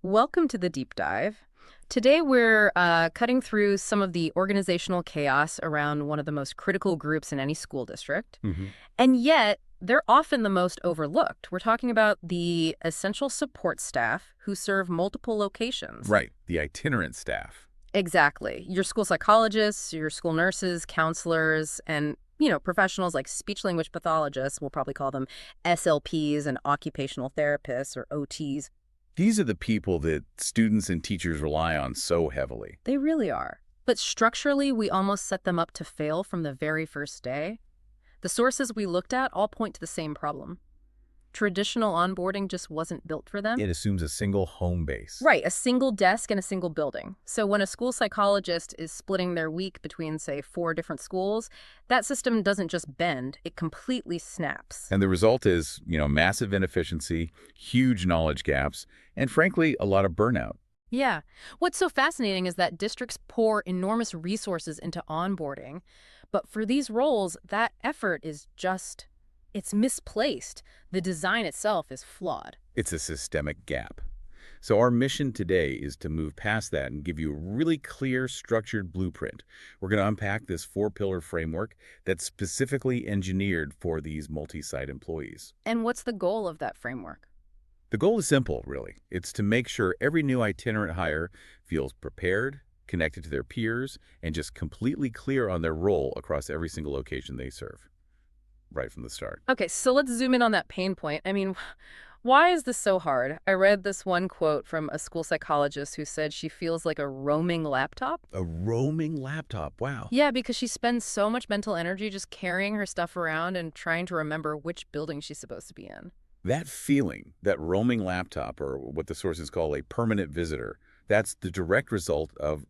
Welcome to the deep dive. Today we're cutting through some of the organizational chaos around one of the most critical groups in any school district. hmm And yet, they're often the most overlooked. We're talking about the essential support staff who serve multiple locations. Right, the itinerant staff. Exactly. Your school psychologists, your school nurses, counselors, and professionals like speech language pathologists, we'll probably call them SLPs and occupational therapists or OTs. These are the people that students and teachers rely on so heavily. They really are. But structurally, we almost set them up to fail from the very first day. The sources we looked at all point to the same problem. Traditional onboarding just wasn't built for them. It assumes a single home base. Right, a single desk in a single building. So when a school psychologist is splitting their week between, say, 4 different schools, that system doesn't just bend, it completely snaps. And the result is, massive inefficiency, huge knowledge gaps, and frankly, a lot of burnout. Yeah. What's so fascinating is that districts pour enormous resources into onboarding, but for these roles, that effort is it's misplaced. The design itself is flawed. It's a systemic gap. So our mission today is to move past that and give you a really clear, structured blueprint. We're going to unpack this 4-pillar framework that's specifically engineered for these multi-site employees. And what's the goal of that framework? The goal is simple, really. It's to make sure every new itinerant hire feels prepared, connected to their peers, and just completely clear on their role across every single location they serve, right from the start. Okay, so let's zoom in on that pain point. Why is this so hard? I read this one quote from a school psychologist who said she feels like a roaming laptop. A roaming laptop, wow. Yeah, because she spends so much mental energy just carrying her stuff around and trying to remember which building she's supposed to be in. That feeling, that roaming laptop, or what the sources call a permanent visitor, that's the direct result of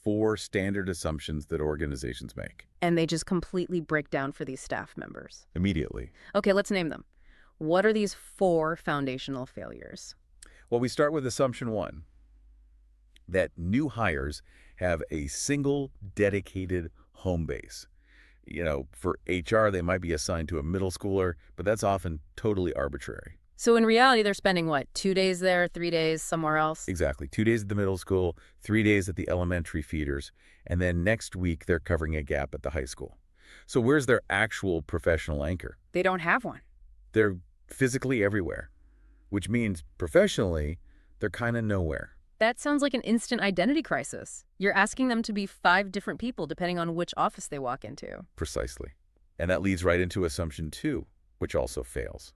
4 standard assumptions that organizations make. And they just completely break down for these staff members. Immediately. Okay, let's name them. What are these 4 foundational failures? Well, we start with assumption 1, that new hires have a single dedicated home base. For HR, they might be assigned to a middle schooler, but that's often totally arbitrary. So in reality, they're spending, what, 2 days there, 3 days somewhere else? Exactly. 2 days at the middle school, 3 days at the elementary feeders, and then next week they're covering a gap at the high school. So where's their actual professional anchor? They don't have one. They're physically everywhere, which means professionally, they're kind of nowhere. That sounds like an instant identity crisis. You're asking them to be 5 different people depending on which office they walk into. Precisely. And that leads right into assumption 2, which also fails.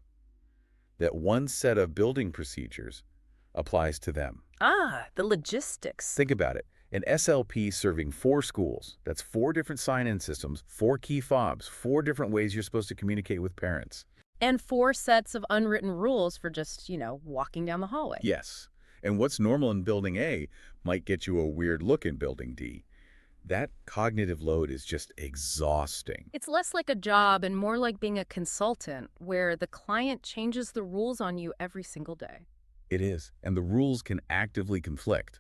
That one set of building procedures applies to them. Ah, the logistics. Think about it. An SLP serving 4 schools, that's 4 different sign-in systems, 4 key fobs, 4 different ways you're supposed to communicate with parents. And 4 sets of unwritten rules for just, walking down the hallway. Yes. And what's normal in Building A might get you a weird look in Building D. That cognitive load is just exhausting. It's less like a job and more like being a consultant where the client changes the rules on you every single day. It is. And the rules can actively conflict.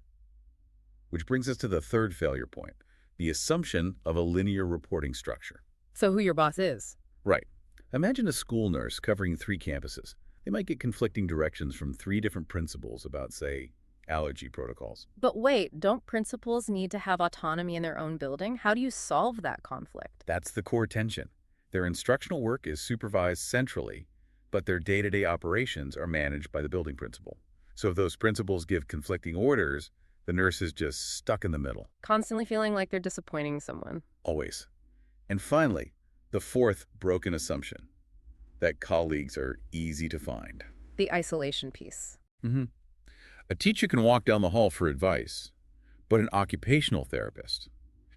Which brings us to the 3rd failure point, the assumption of a linear reporting structure. So who your boss is. Right. Imagine a school nurse covering 3 campuses. They might get conflicting directions from 3 different principals about, say, allergy protocols. But wait, don't principals need to have autonomy in their own building? How do you solve that conflict? That's the core tension. Their instructional work is supervised centrally, but their day-to-day operations are managed by the building principal. So if those principals give conflicting orders, the nurse is just stuck in the middle. Constantly feeling like they're disappointing someone. Always. And finally, the 4th broken assumption, that colleagues are easy to find. The isolation piece. A teacher can walk down the hall for advice, but an occupational therapist,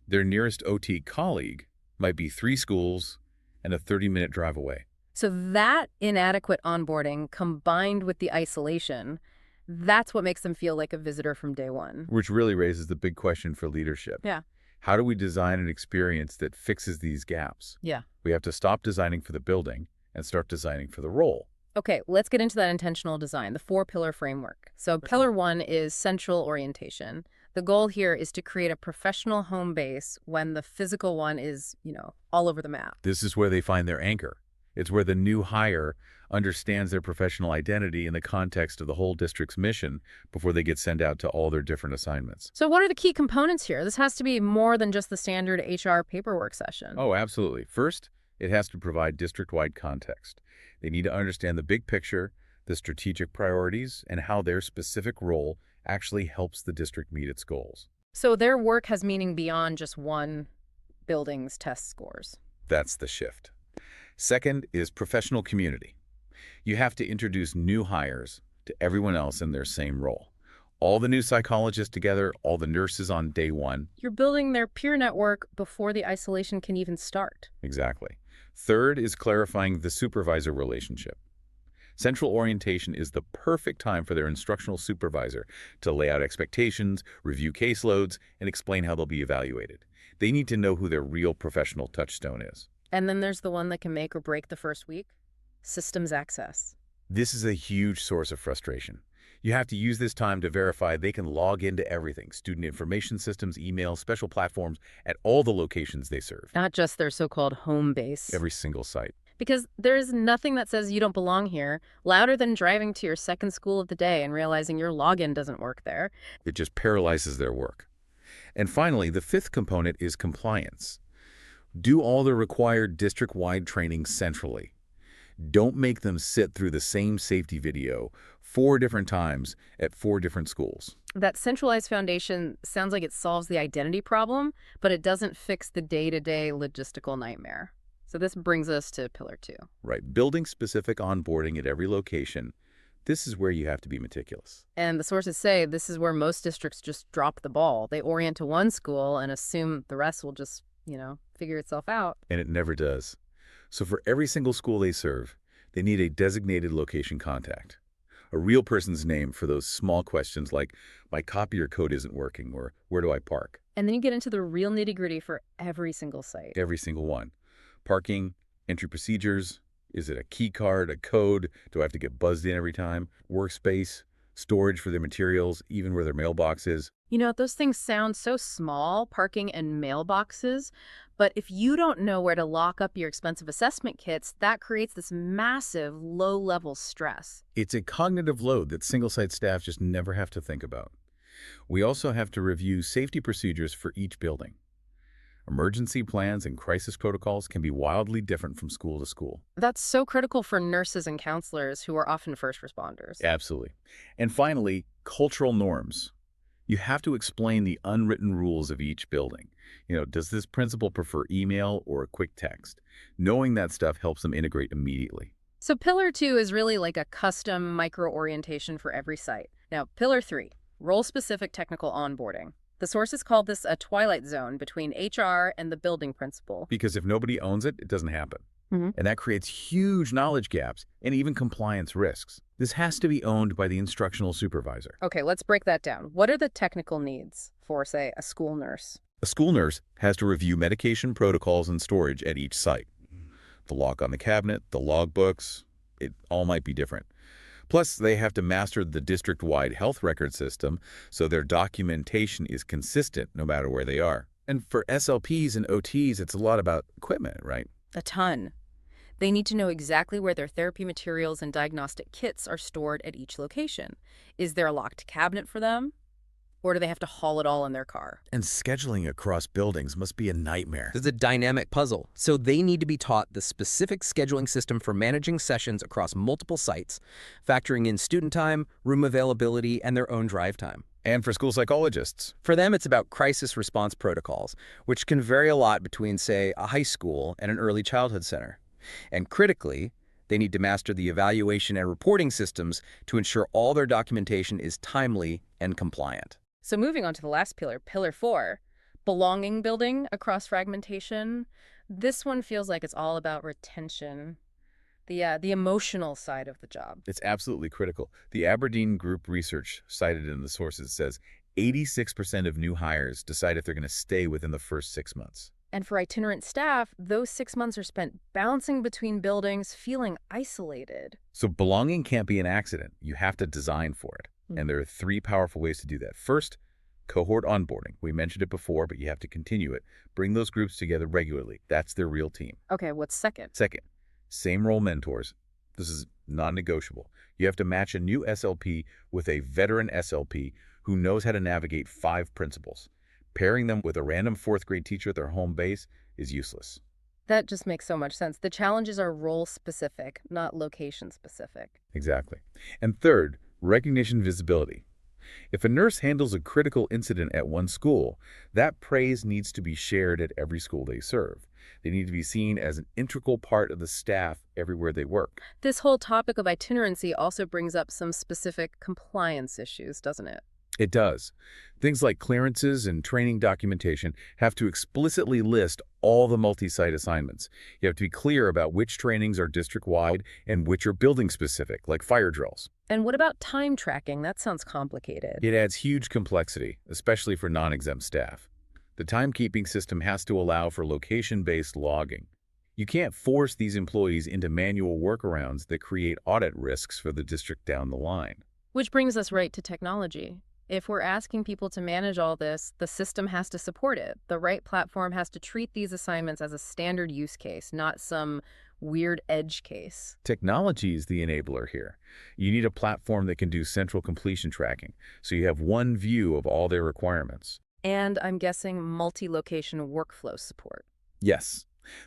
their nearest OT colleague, might be 3 schools and a 30-minute drive away. So that inadequate onboarding combined with the isolation, that's what makes them feel like a visitor from day one. Which really raises the big question for leadership. Yeah. How do we design an experience that fixes these gaps? Yeah. We have to stop designing for the building and start designing for the role. Okay, let's get into that intentional design, the 4-pillar framework. So pillar 1 is central orientation. The goal here is to create a professional home base when the physical one is, all over the map. This is where they find their anchor. It's where the new hire understands their professional identity in the context of the whole district's mission before they get sent out to all their different assignments. So what are the key components here? This has to be more than just the standard HR paperwork session. Oh, absolutely. First, it has to provide district-wide context. They need to understand the big picture, the strategic priorities, and how their specific role actually helps the district meet its goals. So their work has meaning beyond just one building's test scores. That's the shift. Second is professional community. You have to introduce new hires to everyone else in their same role. All the new psychologists together, all the nurses on day one. You're building their peer network before the isolation can even start. Exactly. Third is clarifying the supervisor relationship. Central orientation is the perfect time for their instructional supervisor to lay out expectations, review caseloads, and explain how they'll be evaluated. They need to know who their real professional touchstone is. And then there's the one that can make or break the first week, systems access. This is a huge source of frustration. You have to use this time to verify they can log into everything, student information systems, email, special platforms, at all the locations they serve. Not just their so-called home base. Every single site. Because there is nothing that says you don't belong here louder than driving to your second school of the day and realizing your login doesn't work there. It just paralyzes their work. And finally, the fifth component is compliance. Do all the required district-wide training centrally. Don't make them sit through the same safety video 4 different times at 4 different schools. That centralized foundation sounds like it solves the identity problem, but it doesn't fix the day-to-day logistical nightmare. So this brings us to Pillar 2. Right. Building specific onboarding at every location. This is where you have to be meticulous. And the sources say this is where most districts just drop the ball. They orient to one school and assume the rest will just, figure itself out. And it never does. So for every single school they serve, they need a designated location contact. A real person's name for those small questions like, my copier code isn't working, or where do I park? And then you get into the real nitty-gritty for every single site. Every single one. Parking, entry procedures, is it a key card, a code? Do I have to get buzzed in every time? Workspace, storage for their materials, even where their mailbox is. Those things sound so small, parking and mailboxes, but if you don't know where to lock up your expensive assessment kits, that creates this massive low-level stress. It's a cognitive load that single-site staff just never have to think about. We also have to review safety procedures for each building. Emergency plans and crisis protocols can be wildly different from school to school. That's so critical for nurses and counselors who are often first responders. Absolutely. And finally, cultural norms. You have to explain the unwritten rules of each building. Does this principal prefer email or a quick text? Knowing that stuff helps them integrate immediately. So Pillar 2 is really like a custom micro-orientation for every site. Now, Pillar 3, role-specific technical onboarding. The sources call this a twilight zone between HR and the building principal. Because if nobody owns it, it doesn't happen. And that creates huge knowledge gaps and even compliance risks. This has to be owned by the instructional supervisor. Okay, let's break that down. What are the technical needs for, say, a school nurse? A school nurse has to review medication protocols and storage at each site. The lock on the cabinet, the logbooks, it all might be different. Plus, they have to master the district-wide health record system so their documentation is consistent no matter where they are. And for SLPs and OTs, it's a lot about equipment, right? A ton. They need to know exactly where their therapy materials and diagnostic kits are stored at each location. Is there a locked cabinet for them? Or do they have to haul it all in their car? And scheduling across buildings must be a nightmare. It's a dynamic puzzle, so they need to be taught the specific scheduling system for managing sessions across multiple sites, factoring in student time, room availability, and their own drive time. And for school psychologists. For them, it's about crisis response protocols, which can vary a lot between, say, a high school and an early childhood center. And critically, they need to master the evaluation and reporting systems to ensure all their documentation is timely and compliant. So moving on to the last pillar, Pillar 4, belonging building across fragmentation. This one feels like it's all about retention, the emotional side of the job. It's absolutely critical. The Aberdeen Group research cited in the sources says 86% of new hires decide if they're going to stay within the first 6 months. And for itinerant staff, those 6 months are spent bouncing between buildings, feeling isolated. So belonging can't be an accident. You have to design for it. And there are 3 powerful ways to do that. First, cohort onboarding. We mentioned it before, but you have to continue it. Bring those groups together regularly. That's their real team. Okay, what's second? Second, Same role mentors. This is non-negotiable. You have to match a new SLP with a veteran SLP who knows how to navigate 5 principles. Pairing them with a random 4th grade teacher at their home base is useless. That just makes so much sense. The challenges are role-specific, not location-specific. Exactly. And third, recognition visibility. If a nurse handles a critical incident at one school, that praise needs to be shared at every school they serve. They need to be seen as an integral part of the staff everywhere they work. This whole topic of itinerancy also brings up some specific compliance issues, doesn't it? It does. Things like clearances and training documentation have to explicitly list all the multi-site assignments. You have to be clear about which trainings are district-wide and which are building-specific, like fire drills. And what about time tracking? That sounds complicated. It adds huge complexity, especially for non-exempt staff. The timekeeping system has to allow for location-based logging. You can't force these employees into manual workarounds that create audit risks for the district down the line. Which brings us right to technology. If we're asking people to manage all this, the system has to support it. The right platform has to treat these assignments as a standard use case, not some weird edge case. Technology is the enabler here. You need a platform that can do central completion tracking, so you have one view of all their requirements. And I'm guessing multi-location workflow support. Yes,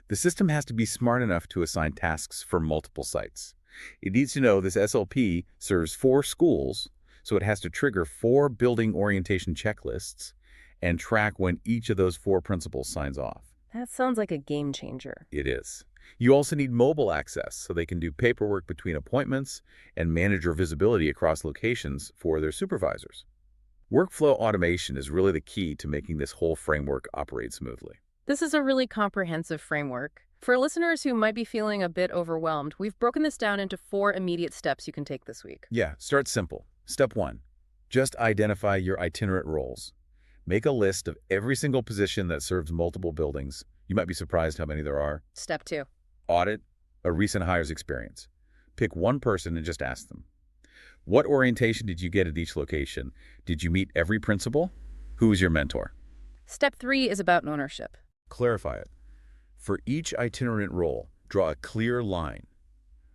the system has to be smart enough to assign tasks for multiple sites. It needs to know this SLP serves 4 schools, so it has to trigger 4 building orientation checklists and track when each of those 4 principals signs off. That sounds like a game changer. It is. You also need mobile access so they can do paperwork between appointments and manager visibility across locations for their supervisors. Workflow automation is really the key to making this whole framework operate smoothly. This is a really comprehensive framework. For listeners who might be feeling a bit overwhelmed, we've broken this down into 4 immediate steps you can take this week. Yeah, start simple. Step 1, just identify your itinerant roles. Make a list of every single position that serves multiple buildings. You might be surprised how many there are. Step 2, Audit a recent hire's experience. Pick one person and just ask them. What orientation did you get at each location? Did you meet every principal? Who was your mentor? Step 3 is about ownership. Clarify it. For each itinerant role, draw a clear line.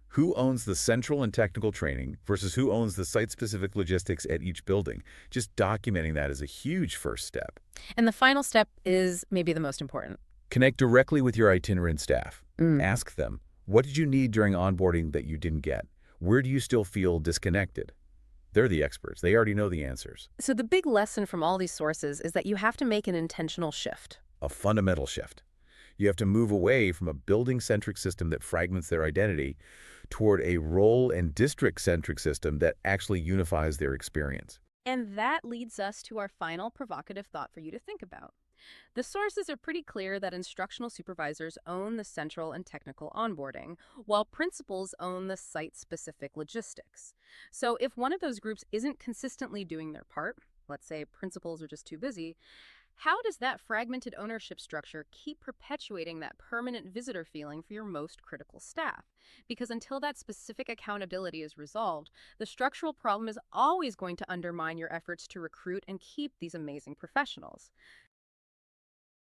Who owns the central and technical training versus who owns the site-specific logistics at each building? Just documenting that is a huge first step. And the final step is maybe the most important. Connect directly with your itinerant staff. Ask them, what did you need during onboarding that you didn't get? Where do you still feel disconnected? They're the experts. They already know the answers. So the big lesson from all these sources is that you have to make an intentional shift. A fundamental shift. You have to move away from a building-centric system that fragments their identity toward a role and district-centric system that actually unifies their experience. And that leads us to our final provocative thought for you to think about. The sources are pretty clear that instructional supervisors own the central and technical onboarding, while principals own the site-specific logistics. So if one of those groups isn't consistently doing their part, let's say principals are just too busy, how does that fragmented ownership structure keep perpetuating that permanent visitor feeling for your most critical staff? Because until that specific accountability is resolved, the structural problem is always going to undermine your efforts to recruit and keep these amazing professionals.